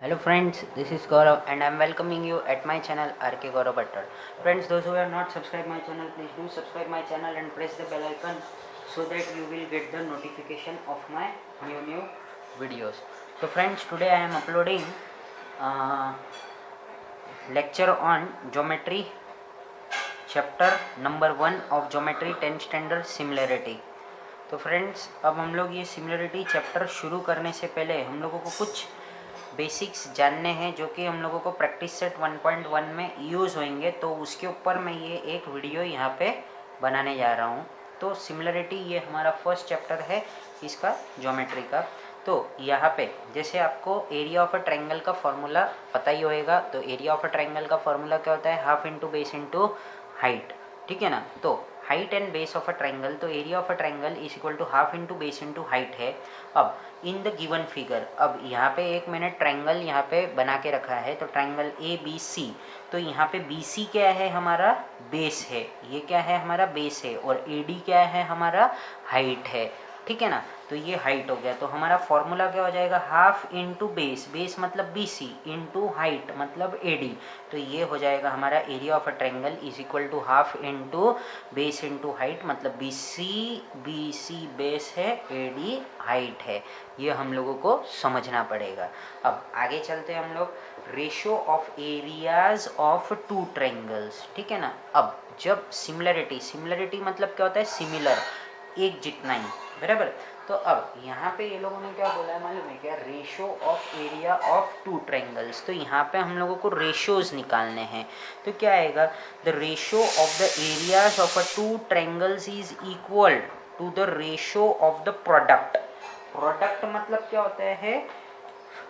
Hello friends, this is Gaurav and I am welcoming you at my channel RK Gaurav Bhattar. Friends, those who have not subscribed my channel, please do subscribe my channel and press the bell icon so that you will get the notification of my new videos. So friends, today I am uploading lecture on geometry chapter number 1 of geometry 10th standard similarity. तो friends, अब हम लोग ये similarity chapter शुरू करने से पहले हम लोगों को कुछ बेसिक्स जानने हैं जो कि हम लोगों को प्रैक्टिस सेट 1.1 में यूज़ होंगे। तो उसके ऊपर मैं ये एक वीडियो यहाँ पे बनाने जा रहा हूँ। तो सिमिलरिटी ये हमारा फर्स्ट चैप्टर है इसका ज्योमेट्री का। तो यहाँ पे जैसे आपको एरिया ऑफ अ ट्रायंगल का फॉर्मूला पता ही होएगा। तो एरिया ऑफ अ ट्रायंगल का फॉर्मूला क्या होता है? Half into base into height, ठीक है ना। तो height and base of a triangle, तो area of a triangle is equal to half into base into height है। अब इन द गिवन फिगर, अब यहाँ पे एक मैंने ट्रायंगल यहाँ पे बना के रखा है। तो ट्रायंगल ए बी सी, तो यहाँ पे बी सी क्या है? हमारा बेस है। ये क्या है? हमारा बेस है। और ए डी क्या है? हमारा हाइट है, ठीक है ना। तो ये हाइट हो गया। तो हमारा फॉर्मूला क्या हो जाएगा? हाफ इंटू बेस, बेस मतलब बी सी, इंटू हाइट मतलब ए डी। तो ये हो जाएगा हमारा area of a triangle is equal to half into base into height, मतलब बी सी बेस है, ए डी हाइट है। ये हम लोगों को समझना पड़ेगा। अब आगे चलते हैं हम लोग। Ratio of areas of two triangles, ठीक है ना। अब जब सिमिलरिटी मतलब क्या होता है? सिमिलर, एक जितना ही, बराबर। तो अब यहाँ पे ये लोगों ने क्या बोला है मालूम है क्या? Ratio of area of two triangles. तो यहाँ पे हम लोगों को रेशियोज निकालने हैं। तो क्या आएगा? The ratio of the areas of a two triangles is equal to the ratio of the product. Product मतलब क्या होता है?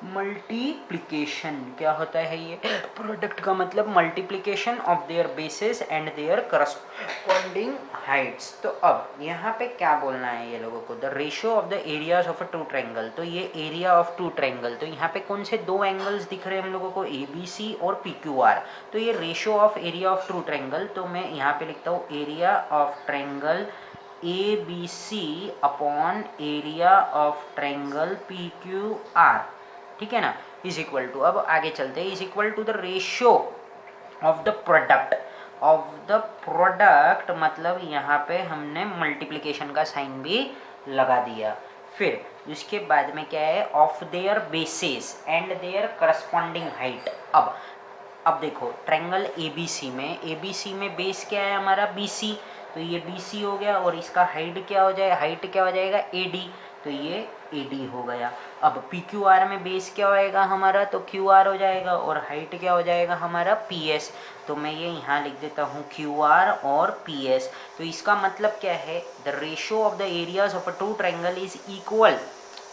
मल्टीप्लिकेशन। क्या होता है ये? प्रोडक्ट का मतलब multiplication of their bases and their corresponding heights. तो अब यहाँ पे क्या बोलना है ये लोगों को? The ratio of the areas of a two triangle. तो ये एरिया ऑफ टू ट्रायंगल, तो यहाँ पे कौन से दो एंगल्स दिख रहे हैं हम लोगों को? ए बी सी और पी क्यू आर। तो ये ratio of area of two triangle, तो मैं यहाँ पे लिखता हूँ area of triangle A B C upon area of triangle P Q R, ठीक है ना, इज इक्वल टू, अब आगे चलते हैं, is equal to the ratio of the product मतलब यहाँ पे हमने मल्टीप्लिकेशन का साइन भी लगा दिया। फिर इसके बाद में क्या है? Of their bases and their corresponding height. अब देखो ट्रायंगल एबीसी में बेस क्या है हमारा? बीसी। तो ये बीसी हो गया और इसका हाइट क्या हो जाएगा? एडी। तो ये एडी हो गया। अब पी क्यू आर में बेस क्या होएगा हमारा? तो क्यू आर हो जाएगा और हाइट क्या हो जाएगा हमारा? P S. तो मैं ये यहाँ लिख देता हूँ क्यू आर और पी एस। तो इसका मतलब क्या है? The ratio of the areas of a two triangle is equal,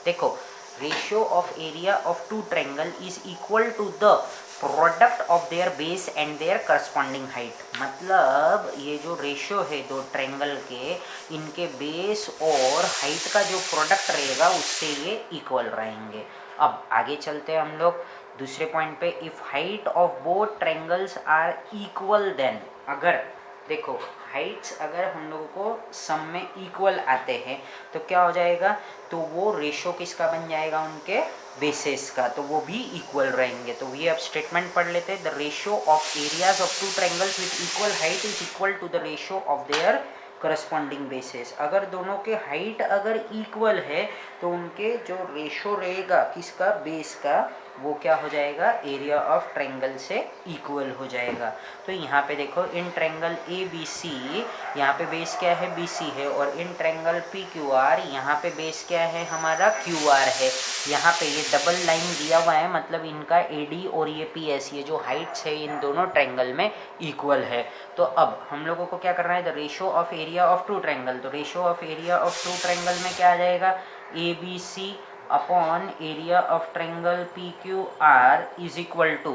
देखो ratio of area of two triangle is equal to the product of their base and their corresponding height. मतलब ये जो ratio है दो ट्रायंगल के, इनके base और height का जो प्रोडक्ट रहेगा उससे ये इक्वल रहेंगे। अब आगे चलते हैं हम लोग दूसरे पॉइंट पे। If height of both triangles are equal, then अगर देखो हाइट्स अगर हम लोगों को सम में इक्वल आते हैं तो क्या हो जाएगा? तो वो रेशो किसका बन जाएगा? उनके बेसिस का, तो वो भी इक्वल रहेंगे। तो ये अब स्टेटमेंट पढ़ लेते हैं। The ratio of areas of two triangles with equal height is equal to the ratio of their corresponding bases. अगर दोनों के हाइट अगर इक्वल है तो उनके जो रेशो रहेगा किसका? बेस का, वो क्या हो जाएगा? एरिया ऑफ ट्रायंगल से इक्वल हो जाएगा। तो यहाँ पे देखो इन ट्रायंगल ए बी सी, यहाँ पे बेस क्या है? बी सी है। और in triangle P Q are, यहाँ पे बेस क्या है हमारा? क्यू आर है। यहाँ पे ये डबल लाइन दिया हुआ है, मतलब इनका ए डी और ये पी एस, ये जो हाइट्स है इन दोनों ट्रायंगल में इक्वल है। तो अब हम लोगों को क्या करना है? The ratio of area of two triangle. तो ratio of area of two triangle में क्या आ जाएगा? A B C upon area of triangle P Q R is equal to,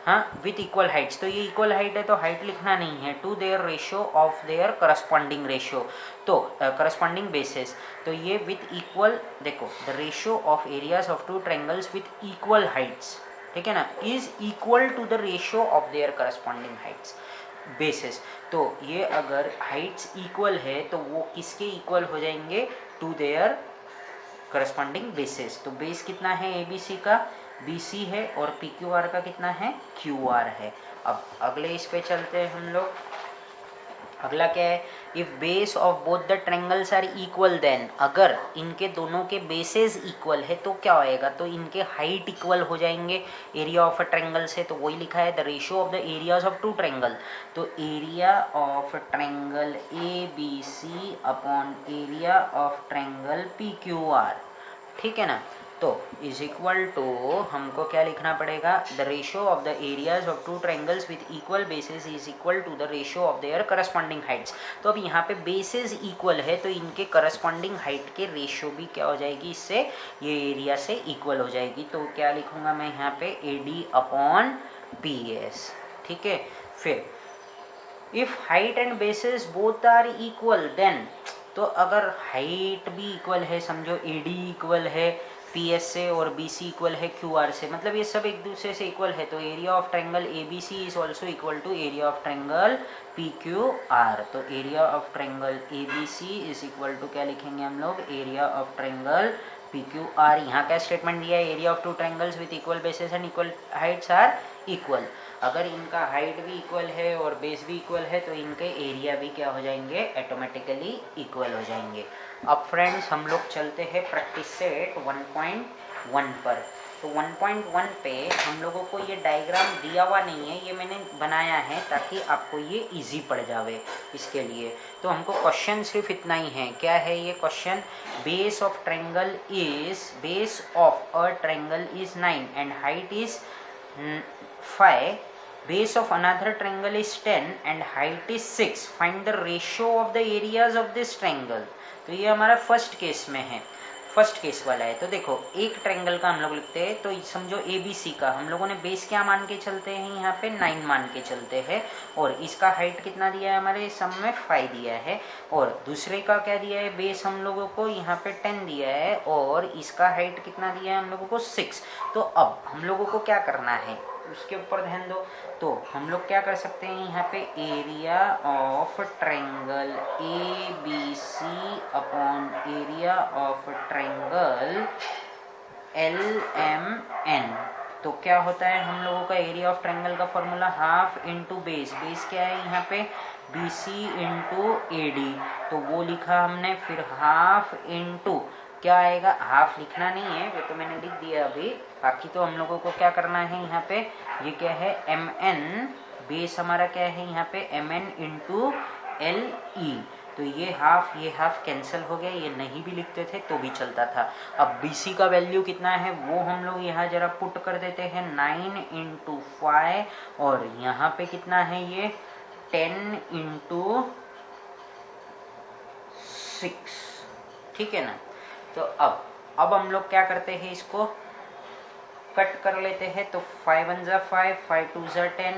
हाँ, विथ इक्वल हाइट्स। तो ये इक्वल हाइट है तो हाइट लिखना नहीं है, to their ratio of their corresponding ratio, तो करस्पॉन्डिंग बेसिस। तो ये विथ इक्वल, देखो the ratio of areas of two triangles with equal heights, ठीक है ना, is equal to the ratio of their corresponding heights bases. तो ये अगर हाइट्स इक्वल है तो वो किसके इक्वल हो जाएंगे? To their corresponding bases. तो बेस कितना है ए बी सी का? BC है और PQR का कितना है, QR है। अब अगले इस पे चलते हैं हम लोग। अगला क्या है, if base of both the triangles are equal then, अगर इनके दोनों के बेसेस इक्वल है तो क्या होएगा, तो इनके हाइट इक्वल हो जाएंगे एरिया ऑफ अ ट्रायंगल से। तो वही लिखा है the ratio of the areas of two triangle. तो area of triangle ABC upon area of triangle PQR, ठीक है ना। तो इज इक्वल टू, हमको क्या लिखना पड़ेगा, the ratio of the areas of two triangles with equal bases is equal to the ratio of their corresponding heights. तो अब यहाँ पे बेसिस इक्वल है तो इनके करस्पॉन्डिंग हाइट के रेशियो भी क्या हो जाएगी, इससे ये एरिया से इक्वल हो जाएगी। तो क्या लिखूंगा मैं यहाँ पे, AD अपॉन PS, ठीक है। फिर if height and bases both are equal then, तो अगर हाइट भी इक्वल है, समझो AD इक्वल है PS से और BC इक्वल है QR से, मतलब ये सब एक दूसरे से इक्वल है, तो area of triangle ABC is also equal to area of triangle PQR। तो area of triangle ABC is equal to क्या लिखेंगे हम लोग, एरिया ऑफ ट्रायंगल PQR। यहाँ क्या स्टेटमेंट दिया है, area of two triangles with equal bases and equal heights are equal. अगर इनका हाइट भी इक्वल है और बेस भी इक्वल है तो इनके एरिया भी क्या हो जाएंगे, ऑटोमेटिकली इक्वल हो जाएंगे। अब फ्रेंड्स हम लोग चलते हैं प्रैक्टिस सेट 1.1 पर। तो 1.1 पे हम लोगों को ये डायग्राम दिया हुआ नहीं है, ये मैंने बनाया है ताकि आपको ये इजी पड़ जावे इसके लिए। तो हमको क्वेश्चन सिर्फ इतना ही है, क्या है ये question, base of triangle is, base of a triangle is 9 and height is 5, base of another triangle is 10 and height is 6, find the ratio of the areas of this triangle। तो ये हमारा first case में है, first case वाला है। तो देखो एक ट्रायंगल का हम लोग लिखते हैं, तो समझो ABC का हम लोगों ने बेस क्या मान के चलते हैं, यहाँ पे 9 मान के चलते हैं, और इसका हाइट कितना दिया है हमारे सम में 5 दिया है, और दूसरे का क्या दिया है, बेस हम लोगों को यहाँ पे 10 दिया है और इसका हाइट कितना दिया है हम लोगों को 6। तो अब हम लोगों को क्या करना है उसके ऊपर ध्यान दो। तो हम लोग क्या कर सकते हैं, यहाँ पे area of triangle ABC upon area of triangle LMN। तो क्या होता है हम लोगों का एरिया ऑफ ट्रायंगल का formula half into base, base क्या है यहाँ पे BC इंटू AD, तो वो लिखा हमने। फिर हाफ इंटू क्या आएगा, हाफ लिखना नहीं है वो तो मैंने लिख दिया अभी, बाकी तो हम लोगों को क्या करना है यहाँ पे, ये क्या है MN, बेस हमारा क्या है यहाँ पे MN इंटू LE। तो ये हाफ कैंसिल हो गया, ये नहीं भी लिखते थे तो भी चलता था। अब BC का वैल्यू कितना है वो हम लोग यहाँ जरा पुट कर देते हैं, 9 इंटू 5, और यहाँ पे कितना है ये 10 इंटू 6, ठीक है ना। तो अब हम लोग क्या करते हैं, इसको कट कर लेते हैं। तो 5 1 जा 5, 5 2 जा 10,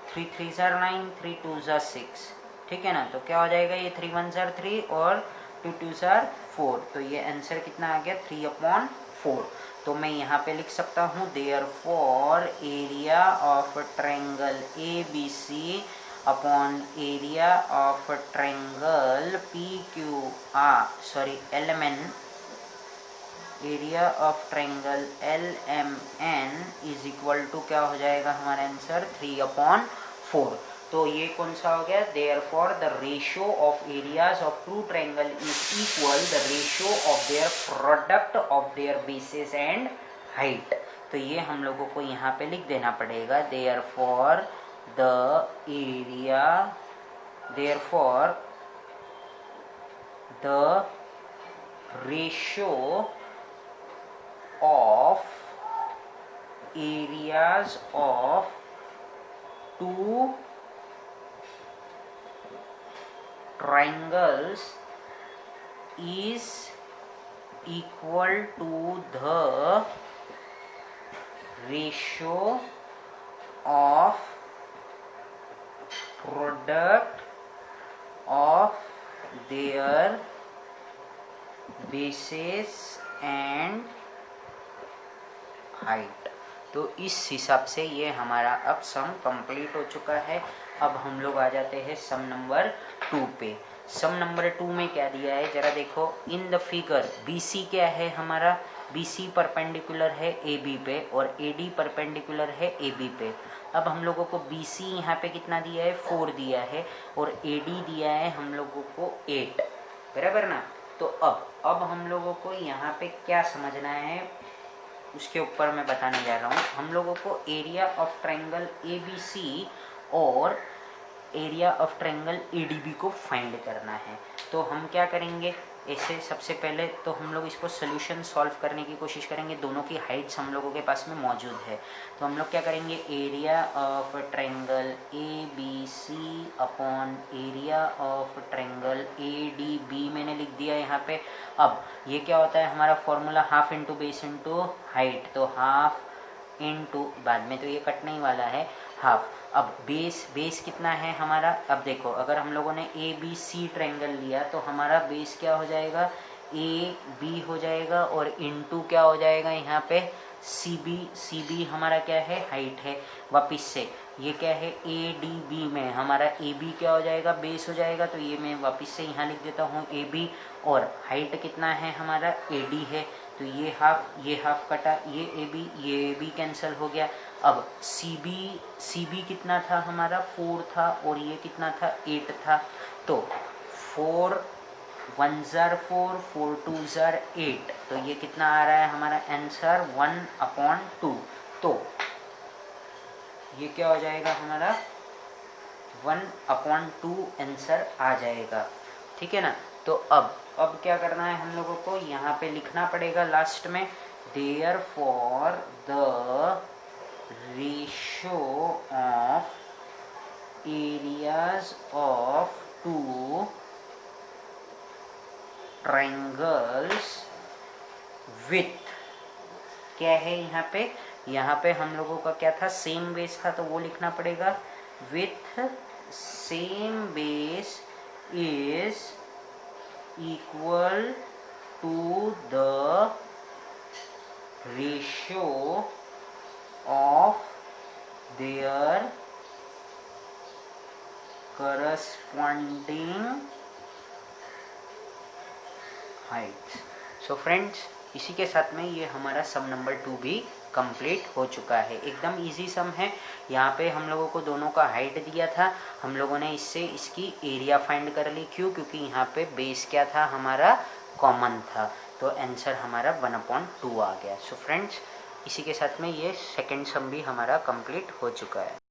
3 3 जा 9, 3 2 जा 6, ठीक है ना। तो क्या हो जाएगा, ये 3 1 जा 3 और 2 2 जा 4, तो ये आंसर कितना आ गया 3/4। तो मैं यहाँ पे लिख सकता हूँ therefore area of triangle ABC upon area of triangle LMN, area of triangle LMN is equal to क्या हो जाएगा हमारा आंसर 3/4। तो ये कौन सा हो गया, therefore the ratio of areas of two triangle is equal the ratio of their product of their bases and height. तो ये हम लोगों को यहाँ पे लिख देना पड़ेगा, therefore the area, therefore the ratio of areas of two triangles is equal to the ratio of product of their bases and height. तो इस हिसाब से ये हमारा अब सम कंप्लीट हो चुका है। अब हम लोग आ जाते हैं सम नंबर 2 पे। सम नंबर 2 में क्या दिया है जरा देखो, इन द फिगर BC क्या है हमारा, BC परपेंडिकुलर है AB पे और AD परपेंडिकुलर है AB पे। अब हम लोगों को BC यहाँ पे कितना दिया है, 4 दिया है, और AD दिया है हम लोगों को 8, बराबर ना। तो अब हम लोगों को यहाँ पे क्या समझना है उसके ऊपर मैं बताने जा रहा हूँ। हम लोगों को एरिया ऑफ ट्रायंगल ABC और एरिया ऑफ ट्रायंगल ADB को फाइंड करना है। तो हम क्या करेंगे, ऐसे सबसे पहले तो हम लोग इसको सोल्यूशन सॉल्व करने की कोशिश करेंगे। दोनों की हाइट्स हम लोगों के पास में मौजूद है, तो हम लोग क्या करेंगे, area of triangle ABC upon area of triangle ADB मैंने लिख दिया यहाँ पे। अब ये क्या होता है हमारा formula, half into base into height, तो हाफ इंटू, बाद में तो ये कटने ही वाला है, हाफ। अब बेस कितना है हमारा, अब देखो अगर हम लोगों ने ABC ट्रायंगल लिया तो हमारा बेस क्या हो जाएगा, AB हो जाएगा, और इनटू क्या हो जाएगा यहाँ पे CB हमारा क्या है, हाइट है। वापिस से ये क्या है, ADB में हमारा AB क्या हो जाएगा, बेस हो जाएगा, तो ये मैं वापिस से यहाँ लिख देता हूँ AB, और हाइट कितना है हमारा, AD है, तो ये हाफ कटा, ये AB कैंसिल हो गया। अब CB कितना था हमारा, 4 था, और ये कितना था, 8 था, तो 4 1 जार 4, 4 2 जार 8, तो ये कितना आ रहा है हमारा आंसर 1/2। तो ये क्या हो जाएगा हमारा 1/2 आंसर आ जाएगा, ठीक है ना। तो अब क्या करना है हम लोगों को, यहाँ पे लिखना पड़ेगा लास्ट में, therefore the ratio of areas of 2 triangles with, क्या है यहाँ पे हम लोगों का क्या था, सेम बेस था, तो वो लिखना पड़ेगा, with same base is equal to the ratio of their corresponding heights. So friends, इसी के साथ में ये हमारा सम नंबर 2 भी कंप्लीट हो चुका है। एकदम इजी सम है। यहाँ पे हम लोगों को दोनों का हाइट दिया था, हम लोगों ने इससे इसकी एरिया फाइंड कर ली। क्यों? क्योंकि यहाँ पे बेस क्या था हमारा, कॉमन था, तो आंसर हमारा 1/2 आ गया। सो फ्रेंड्स, इसी के साथ में ये सेकेंड सम भी हमारा कंप्लीट हो चुका है।